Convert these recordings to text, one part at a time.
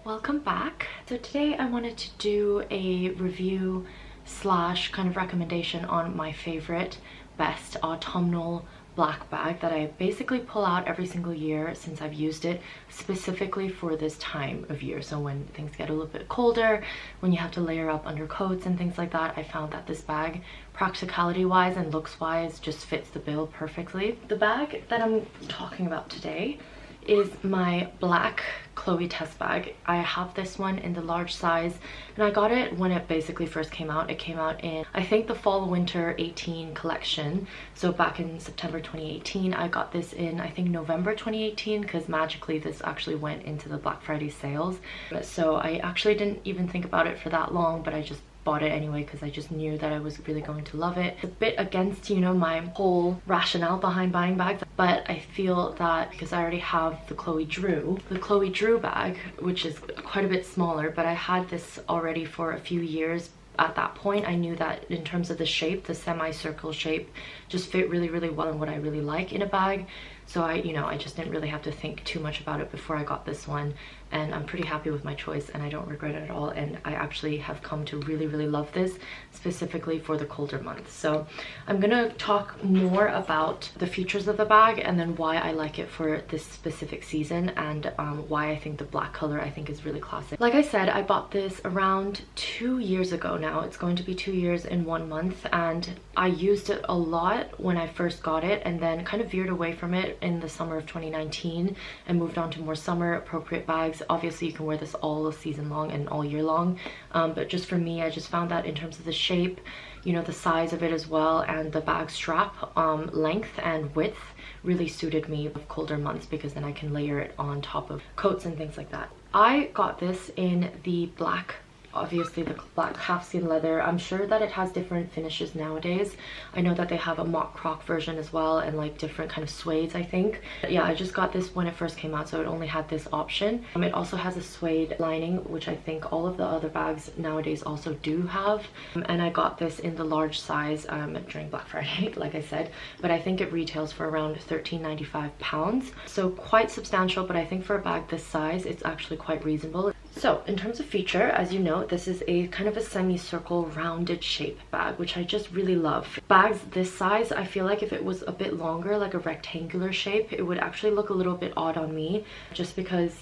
Welcome back. So today I wanted to do a review slash kind of recommendation on my favorite best autumnal black bag that I basically pull out every single year since I've used it specifically for this time of year. So when things get a little bit colder, when you have to layer up under coats and things like that, I found that this bag, practicality wise and looks wise, just fits the bill perfectly. The bag that I'm talking about today is my black Chloe Tess bag. I have this one in the large size and I got it when it basically first came out. It came out in, I think, the fall winter 18 collection. So back in September 2018. I got this in, I think, November 2018 because magically this actually went into the Black Friday sales. So I actually didn't even think about it for that long, but I just bought it anyway because I just knew that I was really going to love it. It's a bit against, you know, my whole rationale behind buying bags, but I feel that because I already have the Chloe Drew bag, which is quite a bit smaller, but I had this already for a few years. At that point, I knew that in terms of the shape, the semicircle shape just fit really, really well in what I really like in a bag. So I just didn't really have to think too much about it before I got this one, and I'm pretty happy with my choice and I don't regret it at all. And I actually have come to really, really love this specifically for the colder months. So I'm gonna talk more about the features of the bag and then why I like it for this specific season, and why I think the black color I think is really classic. Like I said, I bought this around 2 years ago now. It's going to be 2 years in 1 month, and I used it a lot when I first got it and then kind of veered away from it in the summer of 2019 and moved on to more summer appropriate bags. Obviously you can wear this all season long and all year long, but just for me, I just found that in terms of the shape, you know, the size of it as well, and the bag strap length and width really suited me of colder months because then I can layer it on top of coats and things like that. I got this in the black, obviously the black calfskin leather. I'm sure that it has different finishes nowadays. I know that they have a mock croc version as well and like different kind of suedes, I think. But yeah, I just got this when it first came out, so it only had this option. It also has a suede lining, which I think all of the other bags nowadays also do have. And I got this in the large size during Black Friday, like I said, but I think it retails for around £13.95. So quite substantial, but I think for a bag this size, it's actually quite reasonable. So in terms of feature, as you know, this is a kind of a semicircle rounded shape bag, which I just really love. Bags this size, I feel like if it was a bit longer, like a rectangular shape, it would actually look a little bit odd on me, just because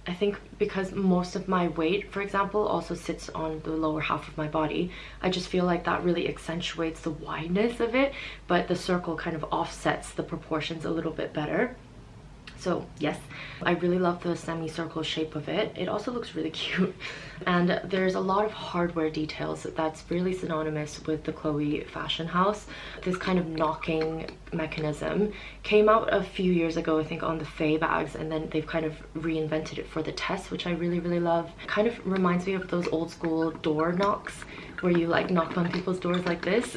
I think because most of my weight, for example, also sits on the lower half of my body. I just feel like that really accentuates the wideness of it, but the circle kind of offsets the proportions a little bit better. So yes, I really love the semicircle shape of it. It also looks really cute. And there's a lot of hardware details that's really synonymous with the Chloe fashion house. This kind of knocking mechanism came out a few years ago, I think, on the Faye bags, and then they've kind of reinvented it for the Tess, which I really, really love. It kind of reminds me of those old school door knocks where you like knock on people's doors like this,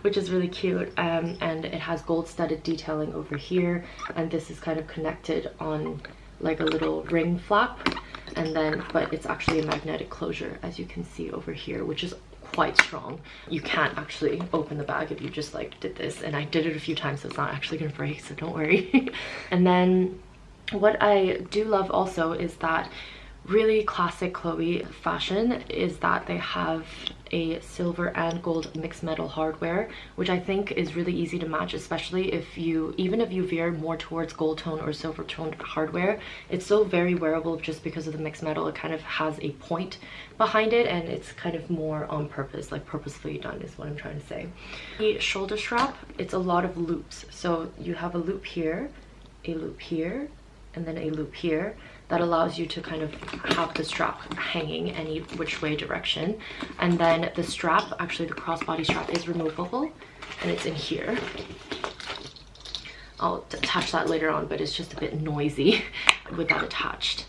which is really cute. And it has gold studded detailing over here, and this is kind of connected on like a little ring flap, and then but it's actually a magnetic closure, as you can see over here, which is quite strong. You can't actually open the bag if you just like did this, and I did it a few times, so it's not actually gonna break, so don't worry. And then what I do love also is that really classic Chloe fashion is that they have a silver and gold mixed metal hardware, which I think is really easy to match, especially if you, even if you veer more towards gold tone or silver toned hardware. It's still very wearable just because of the mixed metal. It kind of has a point behind it, and it's kind of more on purpose, like purposefully done is what I'm trying to say. The shoulder strap, it's a lot of loops. So you have a loop here, and then a loop here that allows you to kind of have the strap hanging any which way direction. And then the strap, actually the crossbody strap, is removable and it's in here. I'll attach that later on, but it's just a bit noisy with that attached.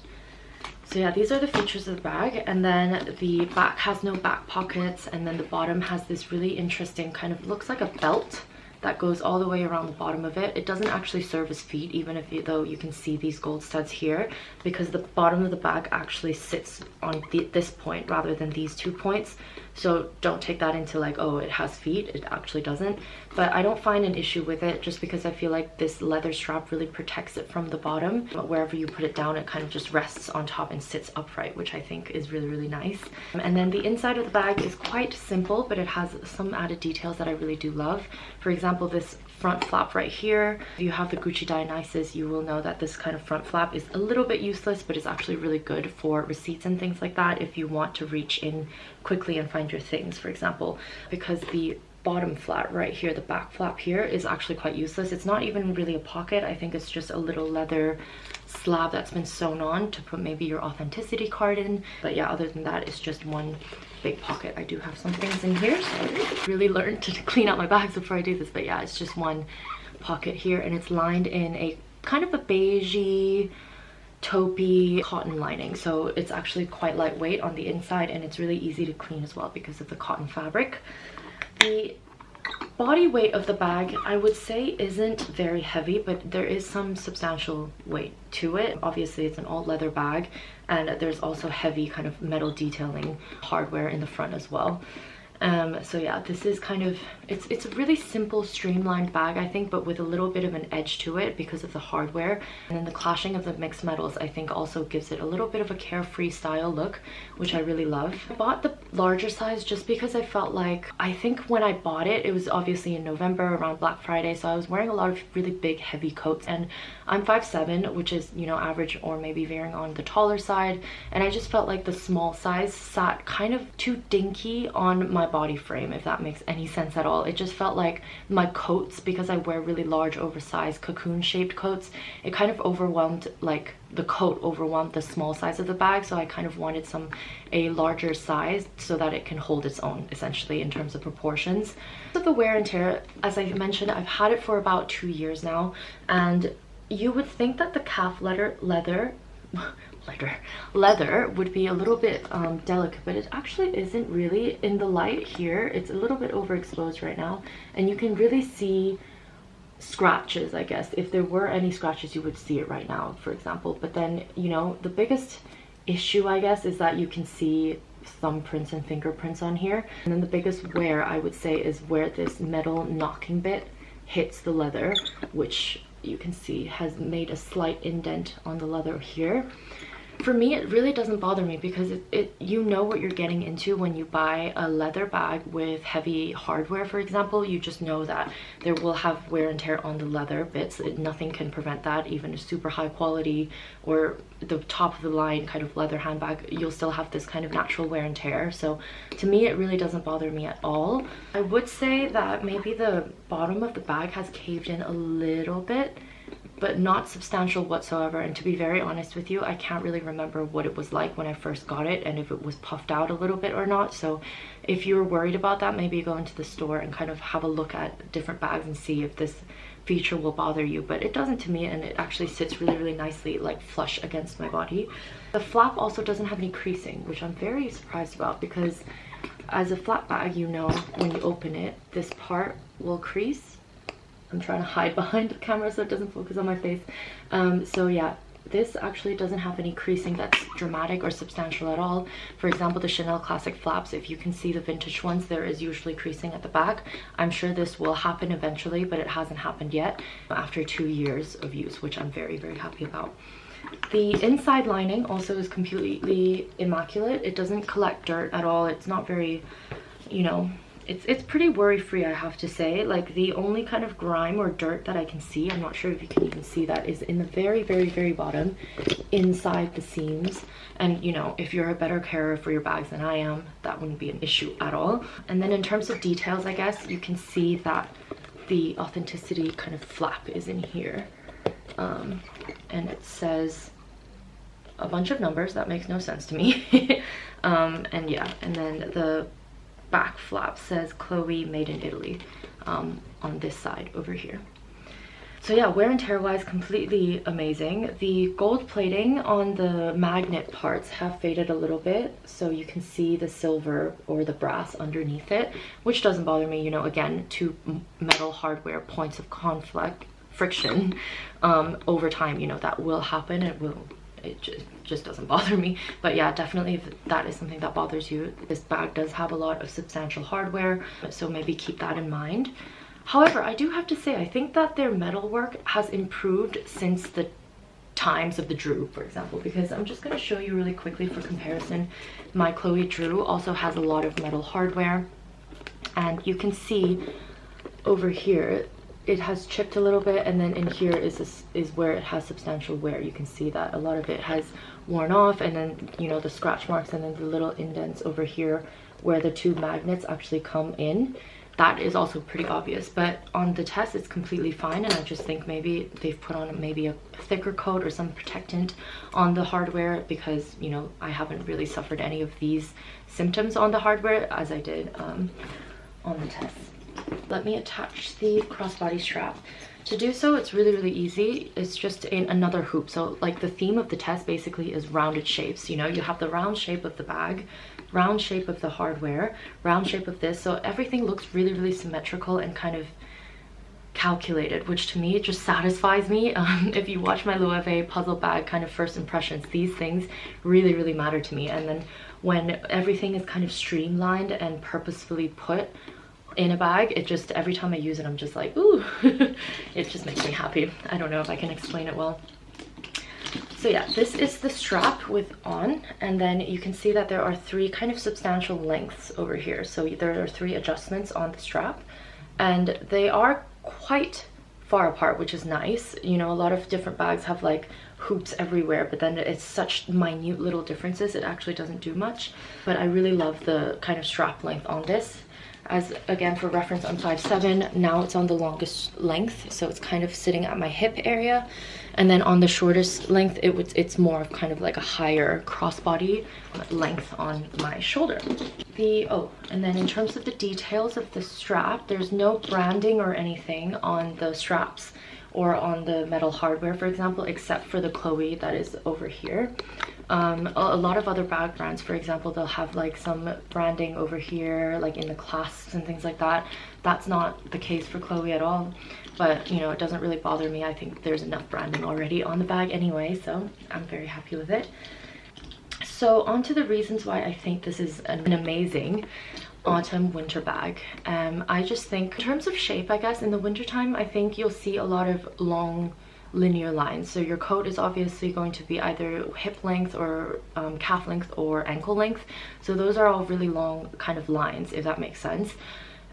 So yeah, these are the features of the bag. And then the back has no back pockets, and then the bottom has this really interesting kind of, looks like a belt that goes all the way around the bottom of it. It doesn't actually serve as feet, even if though you can see these gold studs here, because the bottom of the bag actually sits on this point rather than these 2 points. So don't take that into like, oh, it has feet. It actually doesn't. But I don't find an issue with it just because I feel like this leather strap really protects it from the bottom. But wherever you put it down, it kind of just rests on top and sits upright, which I think is really, really nice. And then the inside of the bag is quite simple, but it has some added details that I really do love. For example, this front flap right here. If you have the Gucci Dionysus, you will know that this kind of front flap is a little bit useless, but it's actually really good for receipts and things like that if you want to reach in quickly and find your things, for example, because the bottom flap right here, the back flap here, is actually quite useless. It's not even really a pocket. I think it's just a little leather slab that's been sewn on to put maybe your authenticity card in. But yeah, other than that, it's just one big pocket. I do have some things in here, so I really learned to clean out my bags before I do this. But yeah, it's just one pocket here, and it's lined in a kind of a beigey taupey cotton lining, so it's actually quite lightweight on the inside, and it's really easy to clean as well because of the cotton fabric. The body weight of the bag, I would say, isn't very heavy, but there is some substantial weight to it. Obviously it's an all leather bag, and there's also heavy kind of metal detailing hardware in the front as well. So yeah, this is kind of, it's a really simple streamlined bag, I think, but with a little bit of an edge to it because of the hardware. And then the clashing of the mixed metals, I think, also gives it a little bit of a carefree style look, which I really love. I bought the larger size just because I felt like, I think when I bought it, it was obviously in November around Black Friday, so I was wearing a lot of really big heavy coats, and I'm 5'7", which is, you know, average or maybe veering on the taller side, and I just felt like the small size sat kind of too dinky on my body frame, if that makes any sense at all. It just felt like my coats, because I wear really large oversized cocoon shaped coats, it kind of overwhelmed, like the coat overwhelmed the small size of the bag, so I kind of wanted a larger size so that it can hold its own, essentially, in terms of proportions. So the wear and tear, as I mentioned, I've had it for about 2 years now, and you would think that the calf leather would be a little bit delicate, but it actually isn't really. In the light here, it's a little bit overexposed right now, and you can really see scratches, I guess. If there were any scratches, you would see it right now, for example. But then, you know, the biggest issue, I guess, is that you can see thumbprints and fingerprints on here. And then the biggest wear, I would say, is where this metal knocking bit hits the leather, which you can see has made a slight indent on the leather here. For me, it really doesn't bother me because you know what you're getting into when you buy a leather bag with heavy hardware, for example. You just know that there will have wear and tear on the leather bits. Nothing can prevent that. Even a super high quality or the top of the line kind of leather handbag, you'll still have this kind of natural wear and tear. So to me, it really doesn't bother me at all. I would say that maybe the bottom of the bag has caved in a little bit, but not substantial whatsoever. And to be very honest with you, I can't really remember what it was like when I first got it and if it was puffed out a little bit or not. So if you're worried about that, maybe go into the store and kind of have a look at different bags and see if this feature will bother you. But it doesn't to me, and it actually sits really, really nicely, like flush against my body. The flap also doesn't have any creasing, which I'm very surprised about, because as a flat bag, you know, when you open it, this part will crease. I'm trying to hide behind the camera so it doesn't focus on my face. So yeah, this actually doesn't have any creasing that's dramatic or substantial at all. For example, the Chanel Classic flaps, if you can see the vintage ones, there is usually creasing at the back. I'm sure this will happen eventually, but it hasn't happened yet after 2 years of use, which I'm very, very happy about. The inside lining also is completely immaculate. It doesn't collect dirt at all. It's not very, you know, it's pretty worry-free, I have to say. Like, the only kind of grime or dirt that I can see, I'm not sure if you can even see that, is in the very, very, very bottom, inside the seams. And, you know, if you're a better carer for your bags than I am, that wouldn't be an issue at all. And then in terms of details, I guess, you can see that the authenticity kind of flap is in here. And it says a bunch of numbers that makes no sense to me. And yeah, and then the back flap says Chloe made in Italy on this side over here. So yeah, wear and tear wise, completely amazing. The gold plating on the magnet parts have faded a little bit, so you can see the silver or the brass underneath it, which doesn't bother me. You know, again, two metal hardware points of conflict, friction, over time, you know, that will happen. It will it just doesn't bother me. But yeah, definitely if that is something that bothers you, this bag does have a lot of substantial hardware, so maybe keep that in mind. However, I do have to say, I think that their metalwork has improved since the times of the Drew, for example, because I'm just going to show you really quickly for comparison. My Chloe Drew also has a lot of metal hardware, and you can see over here it has chipped a little bit, and then in here is where it has substantial wear. You can see that a lot of it has worn off, and then, you know, the scratch marks and then the little indents over here where the two magnets actually come in. That is also pretty obvious, but on the Tess it's completely fine, and I just think maybe they've put on maybe a thicker coat or some protectant on the hardware, because, you know, I haven't really suffered any of these symptoms on the hardware as I did on the Tess. Let me attach the crossbody strap. To do so, it's really easy. It's just in another hoop. So like the theme of the Tess basically is rounded shapes. You know, you have the round shape of the bag, round shape of the hardware, round shape of this, so everything looks really symmetrical and kind of calculated, which to me just satisfies me. If you watch my Loewe puzzle bag kind of first impressions, these things really matter to me. And then when everything is kind of streamlined and purposefully put in a bag, it just, every time I use it, I'm just like, ooh. It just makes me happy. I don't know if I can explain it well. So yeah, this is the strap with on, and then you can see that there are three kind of substantial lengths over here. So there are three adjustments on the strap, and they are quite far apart, which is nice. You know, a lot of different bags have like hoops everywhere, but then it's such minute little differences, it actually doesn't do much. But I really love the kind of strap length on this. As again, for reference, I'm 5'7", now it's on the longest length, so it's kind of sitting at my hip area, and then on the shortest length it's more of kind of like a higher crossbody length on my shoulder. And then in terms of the details of the strap, there's no branding or anything on the straps or on the metal hardware, for example, except for the Chloe that is over here. A lot of other bag brands, for example, they'll have like some branding over here, like in the clasps and things like that. That's not the case for Chloe at all, but you know, it doesn't really bother me. I think there's enough branding already on the bag anyway, so I'm very happy with it. So on to the reasons why I think this is an amazing autumn winter bag. I just think in terms of shape, I guess in the wintertime, I think you'll see a lot of long linear lines. So your coat is obviously going to be either hip length or calf length or ankle length. So those are all really long kind of lines, if that makes sense.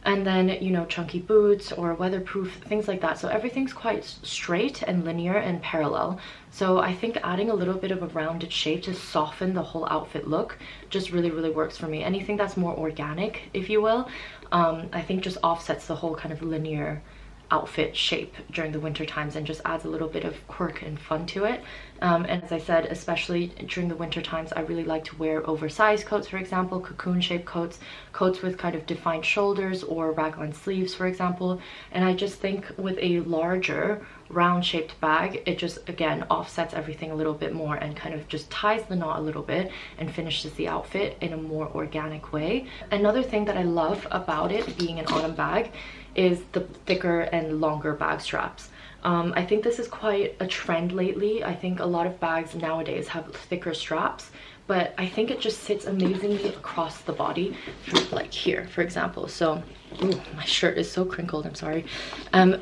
And then, you know, chunky boots or weatherproof, things like that. So everything's quite straight and linear and parallel. So I think adding a little bit of a rounded shape to soften the whole outfit look just really works for me. Anything that's more organic, if you will, I think just offsets the whole kind of linear outfit shape during the winter times and just adds a little bit of quirk and fun to it. And as I said, especially during the winter times, I really like to wear oversized coats, for example, cocoon shaped coats, coats with kind of defined shoulders or raglan sleeves, for example. And I just think with a larger round shaped bag, it just again offsets everything a little bit more and kind of just ties the knot a little bit and finishes the outfit in a more organic way. Another thing that I love about it being an autumn bag is the thicker and longer bag straps. I think this is quite a trend lately. I think a lot of bags nowadays have thicker straps, but I think it just sits amazingly across the body, like here, for example. So, ooh, my shirt is so crinkled, I'm sorry.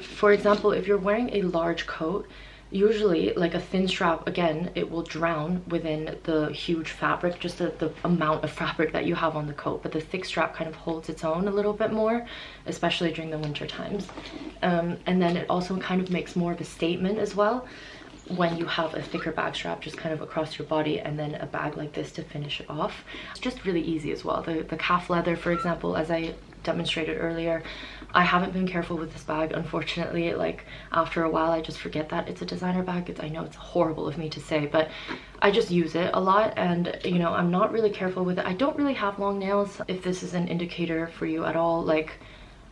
For example, if you're wearing a large coat, usually like a thin strap, again, it will drown within the huge fabric, just the amount of fabric that you have on the coat. But the thick strap kind of holds its own a little bit more, especially during the winter times. And then it also kind of makes more of a statement as well when you have a thicker bag strap just kind of across your body and then a bag like this to finish it off. It's just really easy as well. The calf leather, for example, as I demonstrated earlier, I haven't been careful with this bag, unfortunately. Like after a while I just forget that it's a designer bag. I know it's horrible of me to say, but I just use it a lot, and you know, I'm not really careful with it. I don't really have long nails, if this is an indicator for you at all. Like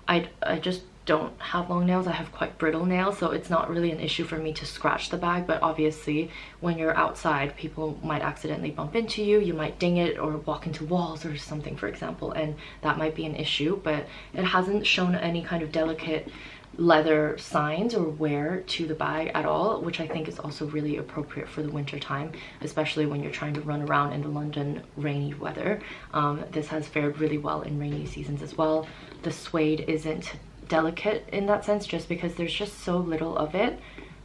I just don't have long nails. I have quite brittle nails, so it's not really an issue for me to scratch the bag. But obviously when you're outside, people might accidentally bump into you, you might ding it or walk into walls or something, for example, and that might be an issue. But it hasn't shown any kind of delicate leather signs or wear to the bag at all, which I think is also really appropriate for the winter time, especially when you're trying to run around in the London rainy weather. This has fared really well in rainy seasons as well. The suede isn't delicate in that sense, just because there's just so little of it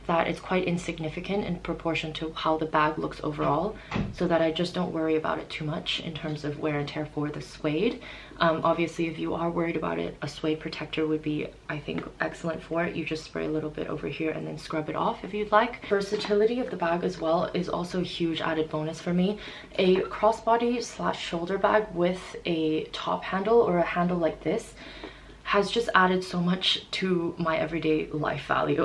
that it's quite insignificant in proportion to how the bag looks overall, so that I just don't worry about it too much in terms of wear and tear for the suede. Obviously, if you are worried about it, a suede protector would be, I think, excellent for it. You just spray a little bit over here and then scrub it off if you'd like. Versatility of the bag as well is also a huge added bonus for me. A crossbody / shoulder bag with a top handle or a handle like this has just added so much to my everyday life value.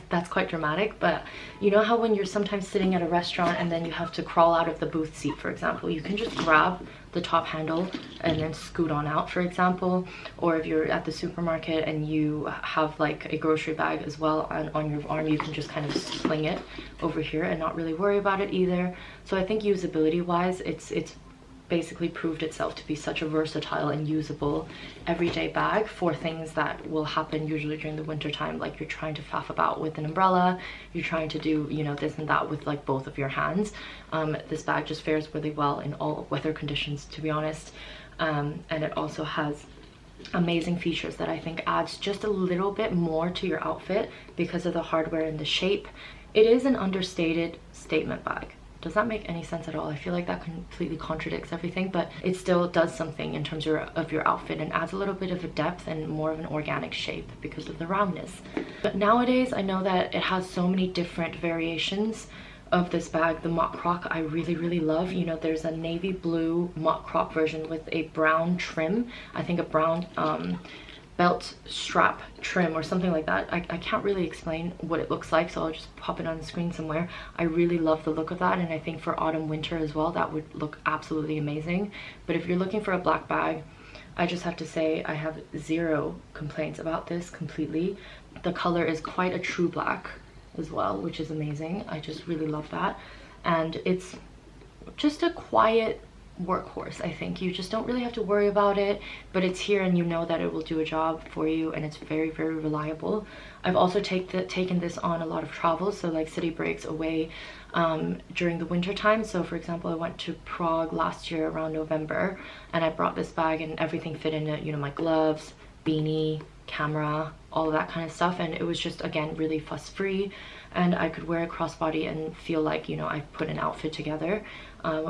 That's quite dramatic, but you know how when you're sometimes sitting at a restaurant and then you have to crawl out of the booth seat, for example, you can just grab the top handle and then scoot on out, for example. Or if you're at the supermarket and you have like a grocery bag as well on your arm, you can just kind of sling it over here and not really worry about it either. So I think usability wise, it's basically proved itself to be such a versatile and usable everyday bag for things that will happen usually during the winter time, like you're trying to faff about with an umbrella, you're trying to do, you know, this and that with like both of your hands. This bag just fares really well in all weather conditions, to be honest. And it also has amazing features that I think adds just a little bit more to your outfit because of the hardware and the shape. It is an understated statement bag. Does that make any sense at all? I feel like that completely contradicts everything, but it still does something in terms of your outfit and adds a little bit of a depth and more of an organic shape because of the roundness. But nowadays, I know that it has so many different variations of this bag. The mock croc I really love. You know, there's a navy blue mock croc version with a brown trim. I think a brown belt strap trim or something like that. I can't really explain what it looks like, so I'll just pop it on the screen somewhere. I really love the look of that, and I think for autumn winter as well, that would look absolutely amazing. But if you're looking for a black bag, I just have to say I have zero complaints about this completely. The color is quite a true black as well, which is amazing. I just really love that. And it's just a quiet workhorse. I think you just don't really have to worry about it, but it's here and you know that it will do a job for you, and it's very reliable. I've also taken this on a lot of travels, so like city breaks away during the winter time. So for example, I went to Prague last year around November, and I brought this bag and everything fit in it, you know, my gloves, beanie, camera, all of that kind of stuff, and it was just, again, really fuss free, and I could wear a crossbody and feel like, you know, I've put an outfit together,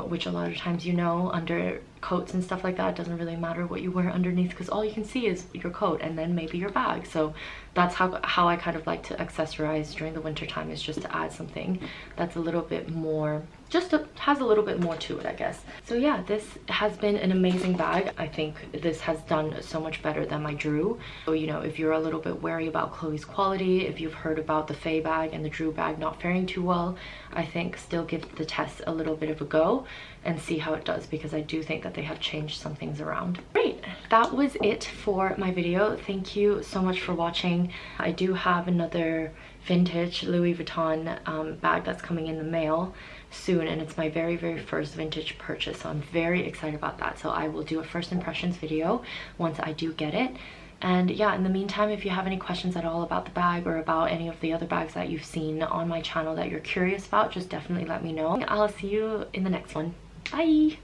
which a lot of times, you know, under coats and stuff like that, it doesn't really matter what you wear underneath because all you can see is your coat and then maybe your bag. So that's how I kind of like to accessorize during the winter time, is just to add something that's a little bit more, has a little bit more to it, I guess. So yeah, this has been an amazing bag. I think this has done so much better than my Drew. So, you know, if you're a little bit wary about Chloe's quality, if you've heard about the Faye bag and the Drew bag not faring too well, I think still give the Tess a little bit of a go and see how it does, because I do think that they have changed some things around. Great, that was it for my video. Thank you so much for watching. I do have another vintage Louis Vuitton bag that's coming in the mail soon, and it's my very first vintage purchase, so I'm very excited about that. So I will do a first impressions video once I do get it. And yeah, in the meantime, if you have any questions at all about the bag or about any of the other bags that you've seen on my channel that you're curious about, just definitely let me know. I'll see you in the next one. Bye!